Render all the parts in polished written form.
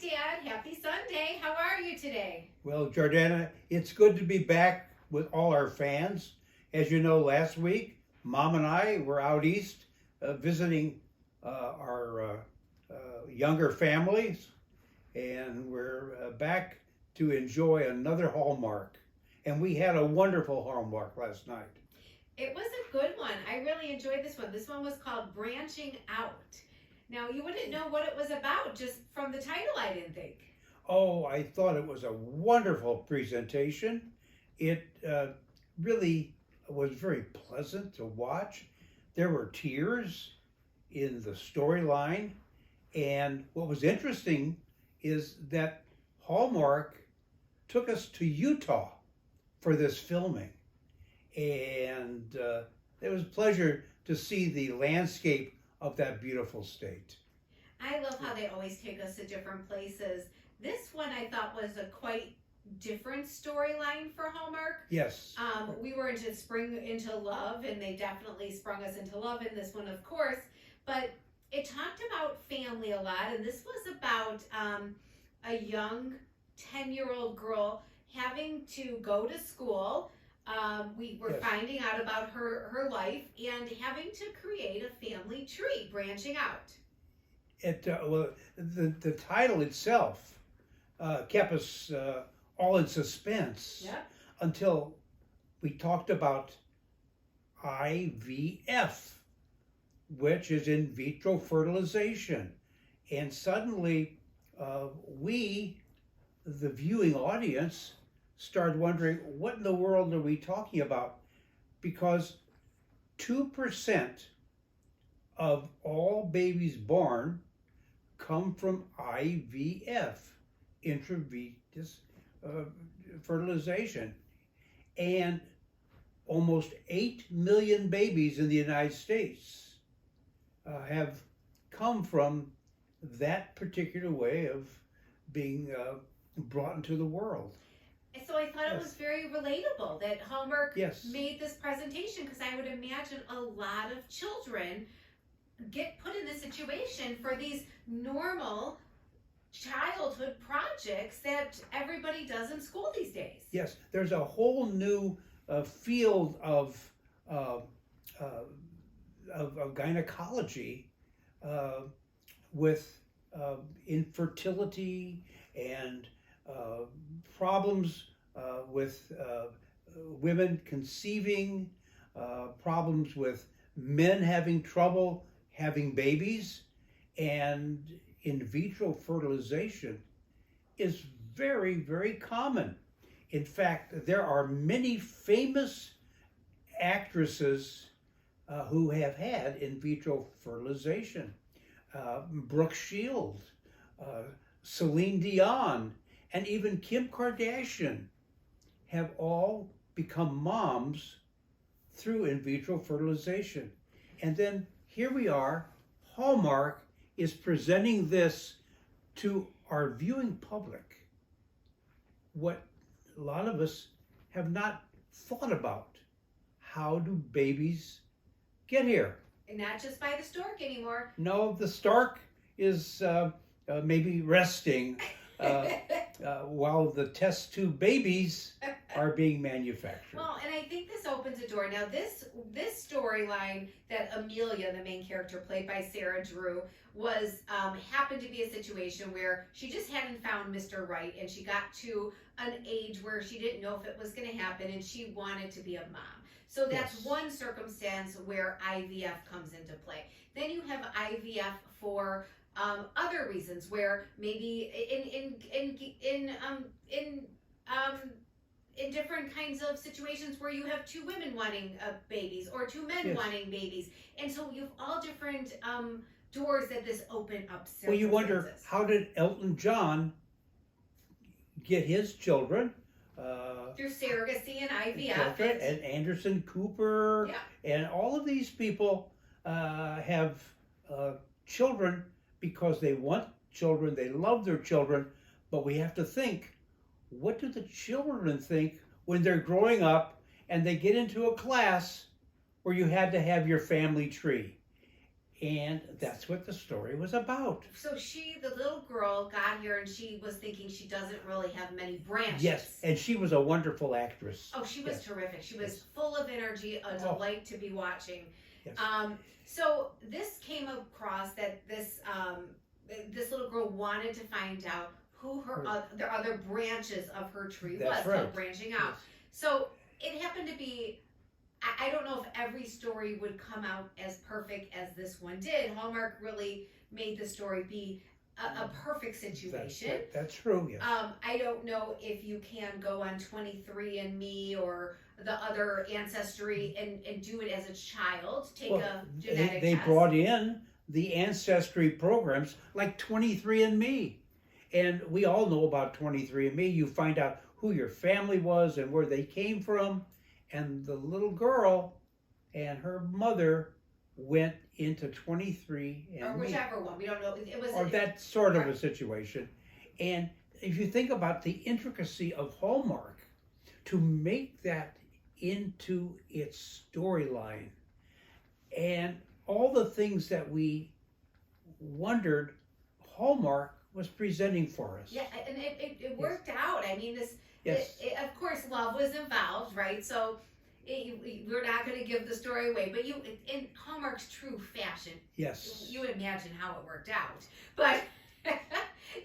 Dad. Happy Sunday. How are you today? Well, Jordana, it's good to be back with all our fans. As you know, last week, Mom and I were out east visiting our younger families, and we're back to enjoy another Hallmark. And we had a wonderful Hallmark last night. It was a good one. I really enjoyed this one. This one was called Branching Out. Now, you wouldn't know what it was about just from the title, I didn't think. Oh, I thought it was a wonderful presentation. It really was very pleasant to watch. There were tears in the storyline. And what was interesting is that Hallmark took us to Utah for this filming. And it was a pleasure to see the landscape of that beautiful state. I love how they always take us to different places. This one I thought was a quite different storyline for Hallmark. Yes. We were into love, and they definitely sprung us into love in this one, of course. But it talked about family a lot, and this was about a young 10-year-old girl having to go to school. We were finding out about her life and having to create a family tree, branching out. The title itself kept us all in suspense until we talked about IVF, which is in vitro fertilization. And suddenly we, the viewing audience, started wondering, what in the world are we talking about? Because 2% of all babies born come from IVF, intravenous fertilization. And almost 8 million babies in the United States have come from that particular way of being brought into the world. So I thought it was very relatable that Hallmark Yes. made this presentation, because I would imagine a lot of children get put in this situation for these normal childhood projects that everybody does in school these days. Yes, there's a whole new field of gynecology with infertility and problems with women conceiving, problems with men having trouble having babies, and in vitro fertilization is very, very common. In fact, there are many famous actresses who have had in vitro fertilization. Brooke Shields, Celine Dion, and even Kim Kardashian have all become moms through in vitro fertilization. And then here we are, Hallmark is presenting this to our viewing public, what a lot of us have not thought about. How do babies get here? And not just by the stork anymore. No, the stork is maybe resting while the test tube babies are being manufactured. Well, and I think this opens a door. Now, this storyline that Amelia, the main character played by Sarah Drew, was happened to be a situation where she just hadn't found Mr. Right, and she got to an age where she didn't know if it was going to happen, and she wanted to be a mom. So that's one circumstance where IVF comes into play. Then you have IVF for other reasons, where maybe in different kinds of situations where you have two women wanting babies or two men wanting babies, and so you have all different doors that this open up. Well, you wonder, how did Elton John get his children? Through surrogacy and IVF. And Anderson Cooper, and all of these people have children because they want children, they love their children, but we have to think, what do the children think when they're growing up and they get into a class where you had to have your family tree? And that's what the story was about. So the little girl, got here and she was thinking she doesn't really have many branches. Yes, and she was a wonderful actress. Oh, she was Yes. terrific. She was Yes. full of energy, a Oh. delight to be watching. Yes. So this came across that this little girl wanted to find out who the other branches of her tree That's was, so right. branching out. Yes. So it happened to be, I don't know if every story would come out as perfect as this one did. Hallmark really made the story be a perfect situation. That's true, yes. I don't know if you can go on 23andMe or the other ancestry and do it as a child, take a genetic they test. brought in the ancestry programs like 23andMe. And we all know about 23andMe. You find out who your family was and where they came from. And the little girl and her mother went into 23andMe. Or whichever one, we don't know. It was That sort of a situation. And if you think about the intricacy of Hallmark, to make that into its storyline, and all the things that we wondered Hallmark was presenting for us. Yeah, and it worked out. I mean, Yes. of course, love was involved, right? So we're not going to give the story away, but in Hallmark's true fashion, Yes. you imagine how it worked out. But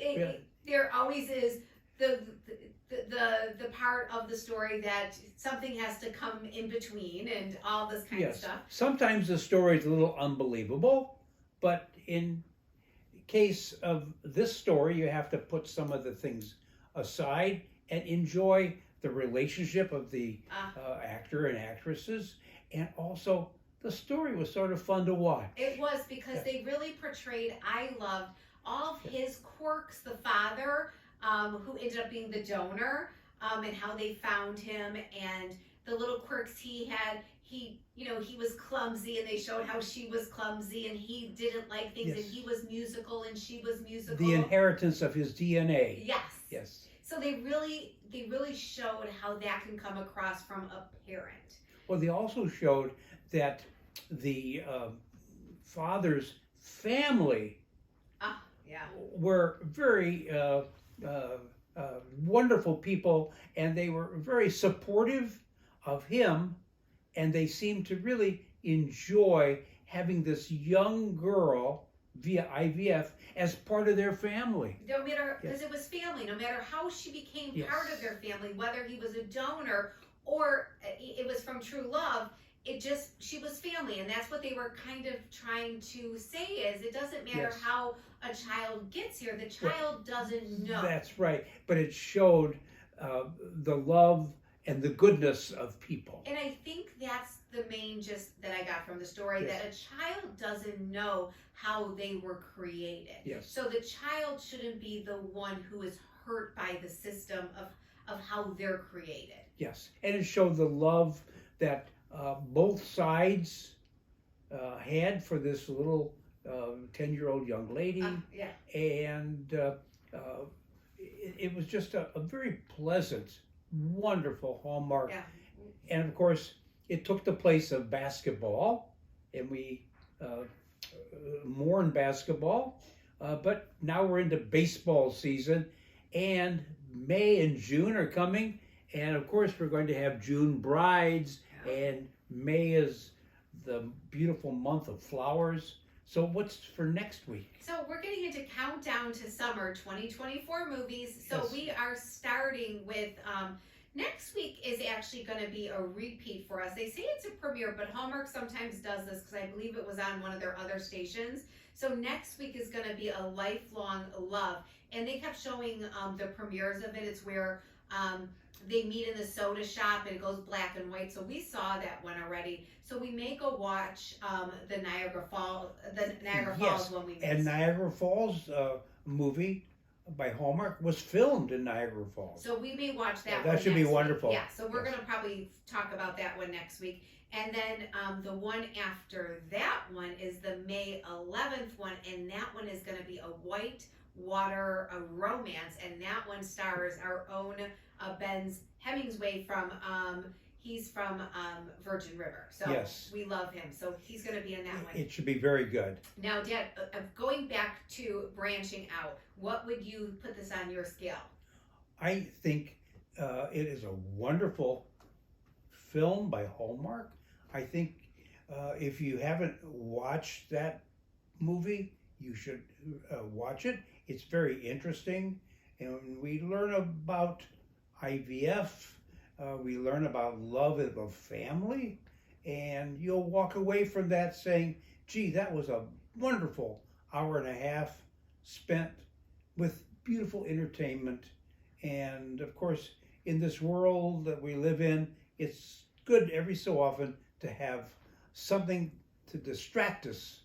Really? there always is the part of the story that something has to come in between and all this kind of Yes. stuff. Sometimes the story is a little unbelievable, but in case of this story, you have to put some of the things aside and enjoy the relationship of the actor and actresses, and also the story was sort of fun to watch. It was because they really portrayed, I loved all of his quirks, the father, who ended up being the donor, and how they found him, and the little quirks he had. He was clumsy, and they showed how she was clumsy, and he didn't like things, Yes. and he was musical, and she was musical. The inheritance of his DNA. Yes. Yes. So they really showed how that can come across from a parent. Well, they also showed that the father's family Yeah. were very wonderful people, and they were very supportive of him, and they seemed to really enjoy having this young girl via IVF as part of their family. No matter, because it was family, no matter how she became part of their family, whether he was a donor or it was from true love, she was family. And that's what they were kind of trying to say is it doesn't matter how a child gets here, the child doesn't know. That's right. But it showed the love and the goodness of people. And I think that's the main gist that I got from the story, that a child doesn't know how they were created. Yes. So the child shouldn't be the one who is hurt by the system of how they're created. Yes. And it showed the love that both sides had for this little 10-year-old young lady. And it was just a very pleasant, wonderful Hallmark. Yeah. And of course, it took the place of basketball, and we mourn basketball. But now we're into baseball season, and May and June are coming. And of course, we're going to have June brides, and May is the beautiful month of flowers. So what's for next week? So we're getting into countdown to summer 2024 movies. So we are starting with, next week is actually going to be a repeat for us. They say it's a premiere, but Hallmark sometimes does this because I believe it was on one of their other stations. So next week is going to be A Lifelong Love. And they kept showing the premieres of it. It's where they meet in the soda shop and it goes black and white. So we saw that one already. So we may go watch the Niagara Falls when we miss. And Niagara Falls movie by Hallmark was filmed in Niagara Falls. So we may watch that one. That should be next week. wonderful. Yeah, so we're going to probably talk about that one next week. And then the one after that one is the May 11th one, and that one is going to be a white water romance, and that one stars our own Ben Hemingway from He's from Virgin River, so Yes. we love him. So he's going to be in that one. It should be very good. Now, Dad, going back to branching out, what would you put this on your scale? I think it is a wonderful film by Hallmark. I think if you haven't watched that movie, you should watch it. It's very interesting, and we learn about IVF. We learn about love of a family, and you'll walk away from that saying, gee, that was a wonderful hour and a half spent with beautiful entertainment. And of course, in this world that we live in, it's good every so often to have something to distract us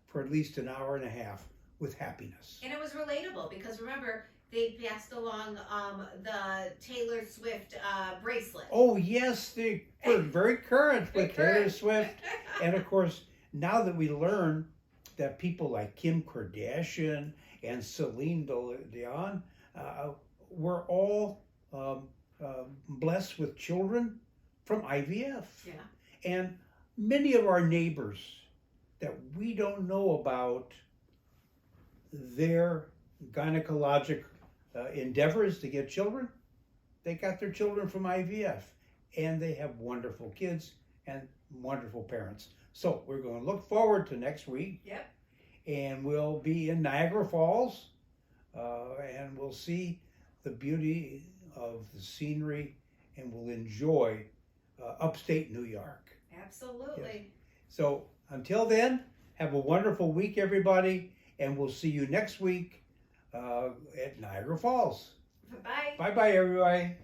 for at least an hour and a half with happiness. And it was relatable because remember, they passed along the Taylor Swift bracelet. Oh yes, they were very current with Taylor Current. Swift. And of course, now that we learn that people like Kim Kardashian and Celine Dion were all blessed with children from IVF. Yeah. And many of our neighbors that we don't know about their gynecologic endeavors to get children, they got their children from IVF. And they have wonderful kids and wonderful parents. So we're going to look forward to next week. Yep. And we'll be in Niagara Falls. And we'll see the beauty of the scenery. And we'll enjoy upstate New York. Absolutely. Yes. So until then, have a wonderful week, everybody. And we'll see you next week at Niagara Falls. Bye. Bye-bye, everybody.